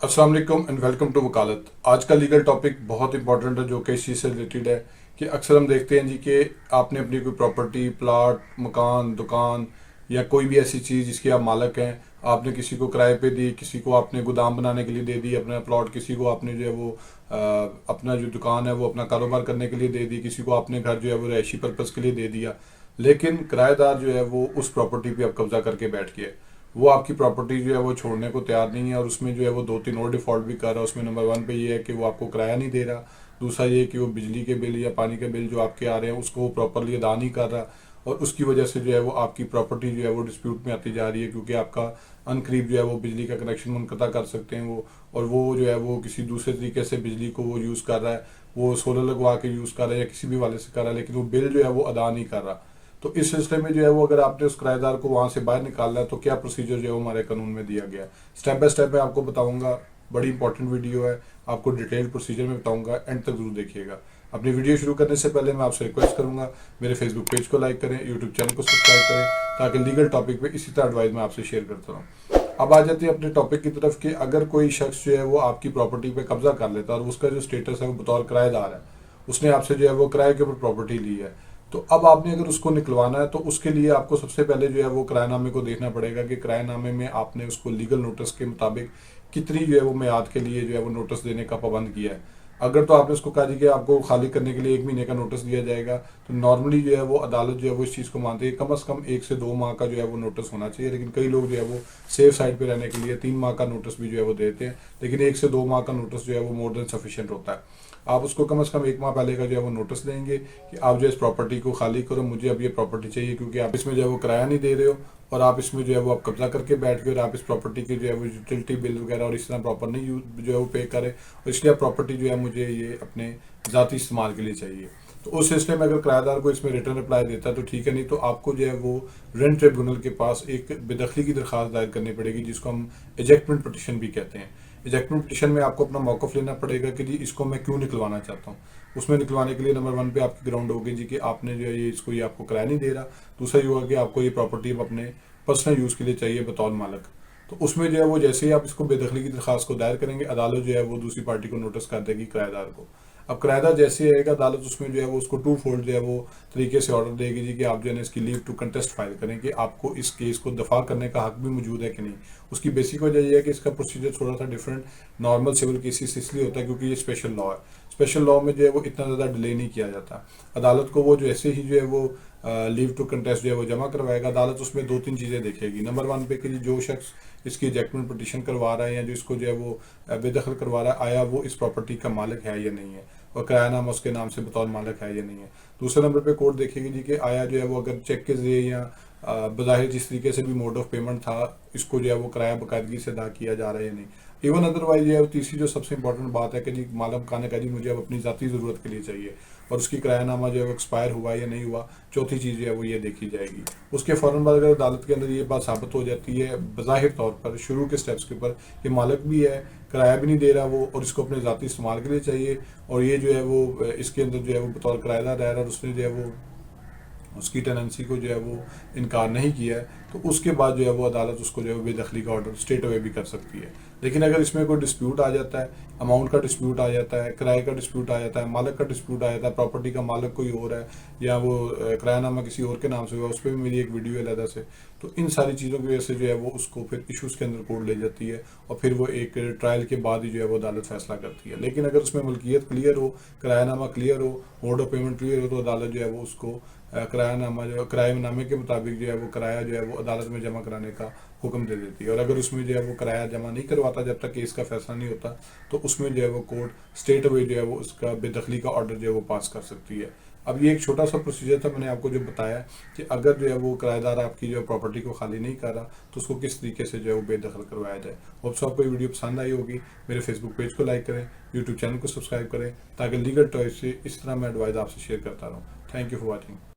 अस्सलाम वालेकुम and welcome to वकालत। आज का लीगल टॉपिक बहुत इंपॉर्टेंट है जो कि इस चीज़ से रिलेटेड है कि अक्सर हम देखते हैं जी कि आपने अपनी कोई प्रॉपर्टी, प्लाट, मकान, दुकान या कोई भी ऐसी चीज़ जिसके आप मालक हैं, आपने किसी को किराए पे दी, किसी को आपने गोदाम बनाने के लिए दे दी अपना प्लॉट, किसी को आपने जो है वो अपना जो दुकान है वो अपना कारोबार करने के लिए दे दी, किसी को आपने घर जो है वो रहायशी पर्पज़ के लिए दे दिया। लेकिन किराएदार जो है वो उस प्रॉपर्टी पे अब कब्जा करके बैठ गया। वो आपकी प्रॉपर्टी जो है वो छोड़ने को तैयार नहीं है और उसमें जो है वो दो तीन और डिफ़ॉल्ट भी कर रहा है। उसमें नंबर वन पे ये है कि वो आपको किराया नहीं दे रहा, दूसरा ये कि वो बिजली के बिल या पानी के बिल जो आपके आ रहे हैं उसको वो प्रॉपरली अदा नहीं कर रहा, और उसकी वजह से जो है वो आपकी प्रॉपर्टी जो है वो डिस्प्यूट में आती जा रही है, क्योंकि आपका अनकरीब जो है वो बिजली का कनेक्शन मुनक़ता कर सकते हैं वो, और वो जो है वो किसी दूसरे तरीके से बिजली को वो यूज़ कर रहा है, वो सोलर लगवा के यूज़ कर रहा है या किसी भी वाले से कर रहा है, लेकिन वो बिल जो है वो अदा नहीं कर रहा। तो इस सिलसिले में जो है वो अगर आपने उस किराएदार को वहाँ से बाहर निकालना है तो क्या प्रोसीजर जो है वो हमारे कानून में दिया गया है, स्टेप बाय स्टेप मैं आपको बताऊंगा। बड़ी इंपॉर्टेंट वीडियो है, आपको डिटेल प्रोसीजर में बताऊंगा, एंड तक जरूर देखिएगा। अपनी वीडियो शुरू करने से पहले मैं आपसे रिक्वेस्ट करूंगा, मेरे फेसबुक पेज को लाइक करें, यूट्यूब चैनल को सब्सक्राइब करें, ताकि लीगल टॉपिक पे इसी तरह एडवाइस मैं आपसे शेयर करता रहूँ। अब आ जाते हैं अपने टॉपिक की तरफ कि अगर कोई शख्स जो है वो आपकी प्रॉपर्टी पे कब्जा कर लेता है और उसका जो स्टेटस है वो बतौर किराएदार है, उसने आपसे जो है वो किराए के ऊपर प्रॉपर्टी ली है, तो अब आपने अगर उसको निकलवाना है तो उसके लिए आपको सबसे पहले जो है वो किराएनामे को देखना पड़ेगा कि किराएनामे में आपने उसको लीगल नोटिस के मुताबिक कितनी जो है वो मियाद के लिए जो है वो नोटिस देने का पाबंद किया है। अगर तो आपने उसको कहा जी कि आपको खाली करने के लिए 1 महीने का नोटिस दिया जाएगा, तो नॉर्मली जो है वो अदालत जो है वो इस चीज़ को मानती है कम अज़ कम 1 से 2 माह का जो है वो नोटिस होना चाहिए, लेकिन कई लोग जो है वो सेफ साइड पे रहने के लिए 3 माह का नोटिस भी जो है वो देते हैं, लेकिन 1 से 2 माह का नोटिस जो है वो मोर देन सफिशिएंट होता है। आप उसको कम से कम 1 माह पहले का जो है वो नोटिस देंगे कि आप जो है इस प्रॉपर्टी को खाली करो, मुझे अब ये प्रॉपर्टी चाहिए, क्योंकि आप इसमें जो है वो किराया नहीं दे रहे हो और आप इसमें जो है वो आप कब्जा करके बैठ गए और आप इस प्रॉपर्टी के जो है वो यूटिलिटी बिल वगैरह और इस तरह प्रॉपर नहीं जो है वो पे करें, और इसलिए प्रॉपर्टी जो है मुझे ये अपने ज़ाती इस्तेमाल के लिए चाहिए। तो उस सिलसिले में अगर किराएदार को इसमें रिटर्न रिप्लाई देता है तो ठीक है, नहीं तो आपको जो है वो रेंट ट्रिब्यूनल के पास एक बेदखली की दरख्वास्त दायर करनी पड़ेगी, जिसको हम एजेक्टमेंट पटिशन भी कहते हैं। एजेक्टमेंट पटिशन में आपको अपना मौक़िफ़ लेना पड़ेगा कि जी इसको मैं क्यों निकलवाना चाहता हूँ। उसमें निकलवाने के लिए नंबर वन पे आपकी ग्राउंड होगी जी कि आपने जो है ये इसको ये आपको किराया नहीं दे रहा, दूसरा ये होगा कि आपको ये प्रॉपर्टी अपने पर्सनल यूज़ के लिए चाहिए बतौर मालक। तो उसमें जो है वो जैसे ही आप इसको बेदखली की दरख्वास्त को दायर करेंगे, अदालत जो है वो दूसरी पार्टी को नोटिस कर देगी किराएदार को। अब किराएदार जैसे ही आएगा, अदालत उसमें जो है वो उसको टू फोल्ड जो है वो तरीके से ऑर्डर देगी जी कि आप जो है इसकी लीव टू कंटेस्ट फाइल करें कि आपको इस केस को दफा करने का हक भी मौजूद है कि नहीं। उसकी बेसिक वजह यह है कि इसका प्रोसीजर थोड़ा सा डिफरेंट नॉर्मल सिविल केसेस इसलिए होता है क्योंकि ये स्पेशल लॉ है। स्पेशल लॉ में जो है वो इतना ज़्यादा डिले नहीं किया जाता। अदालत को वो जो ऐसे ही जो है वो लीव टू कंटेस्ट जो है वो जमा करवाएगा। अदालत उसमें दो तीन चीज़ें देखेगी। नंबर वन पे कि जो शख्स इसकी एजेक्टमेंट पटिशन करवा रहा है या जो इसको जो है वो बेदखल करवा रहा है, आया वो इस प्रॉपर्टी का मालिक है या नहीं है, और किरायानामा उसके नाम से बतौर मालिक है या नहीं है। दूसरे नंबर पे कोर्ट देखेगी जी कि आया जो है वो अगर चेक के जरिए या बज़ाहिर जिस तरीके से भी मोड ऑफ पेमेंट था, इसको जो है वो किराया बाकायदगी से अदा किया जा रहा है या नहीं। इवन अदरवाइज ये है तीसरी जो सबसे इंपॉर्टेंट बात है कि जी मालम खाने का जी मुझे अब अपनी ज़ाती ज़रूरत के लिए चाहिए और उसकी किरायानामा जो है वो एक्सपायर हुआ या नहीं हुआ। चौथी चीज़ जो है वो ये देखी जाएगी। उसके फ़ौरन बाद अगर अदालत के अंदर ये बात साबित हो जाती है बज़ाहिर तौर पर शुरू के स्टेप्स के ऊपर कि मालिक भी है, किराया भी नहीं दे रहा वो, और इसको अपने ज़ाती इस्तेमाल के लिए चाहिए, और ये जो है वो इसके अंदर जो है वो बतौर किराएदार रह रहा है और उसने जो है वो उसकी टेनेंसी को जो है वो इनकार नहीं किया है, तो उसके बाद जो है वो अदालत उसको जो है बेदखली का ऑर्डर स्ट्रेट अवे भी कर सकती है। लेकिन अगर इसमें कोई डिस्प्यूट आ जाता है, अमाउंट का डिस्प्यूट आ जाता है, किराए का डिस्प्यूट आ जाता है, मालिक का डिस्प्यूट आ जाता है, प्रॉपर्टी का मालिक कोई और है या वो किरायानामा किसी और के नाम से हुआ, उस पर भी मेरी एक वीडियो है अलग से। तो इन सारी चीज़ों की वजह से जो है वो उसको फिर इशूज़ के अंदर कोर्ट ले जाती है और फिर वो एक ट्रायल के बाद ही जो है वो अदालत फैसला करती है। लेकिन अगर उसमें मलकियत क्लियर हो, किरायानामा क्लियर हो, मोड ऑफ पेमेंट क्लियर हो, तो अदालत जो है वो उसको किरायानामा जो किरायानामे के मुताबिक जो है वो किराया जो है वो अदालत में जमा कराने का हुक्म दे देती है। और अगर उसमें जो है वो किराया जमा नहीं करवाता जब तक केस का फैसला नहीं होता, तो उसमें जो है वो कोर्ट स्ट्रेट अवे जो है वो उसका बेदखली का ऑर्डर जो है वो पास कर सकती है। अब ये एक छोटा सा प्रोसीजर था, मैंने आपको जो बताया कि अगर जो है वो किराएदार आपकी जो प्रॉपर्टी को खाली नहीं कर रहा तो उसको किस तरीके से जो है वो बेदखल करवाया जाए। होप सो आपको ये वीडियो पसंद आई होगी। मेरे फेसबुक पेज को लाइक करें, यूट्यूब चैनल को सब्सक्राइब करें, ताकि लीगल टॉइस से इस तरह मैं एडवाइस आपसे शेयर करता रहूँ। Thank you for watching.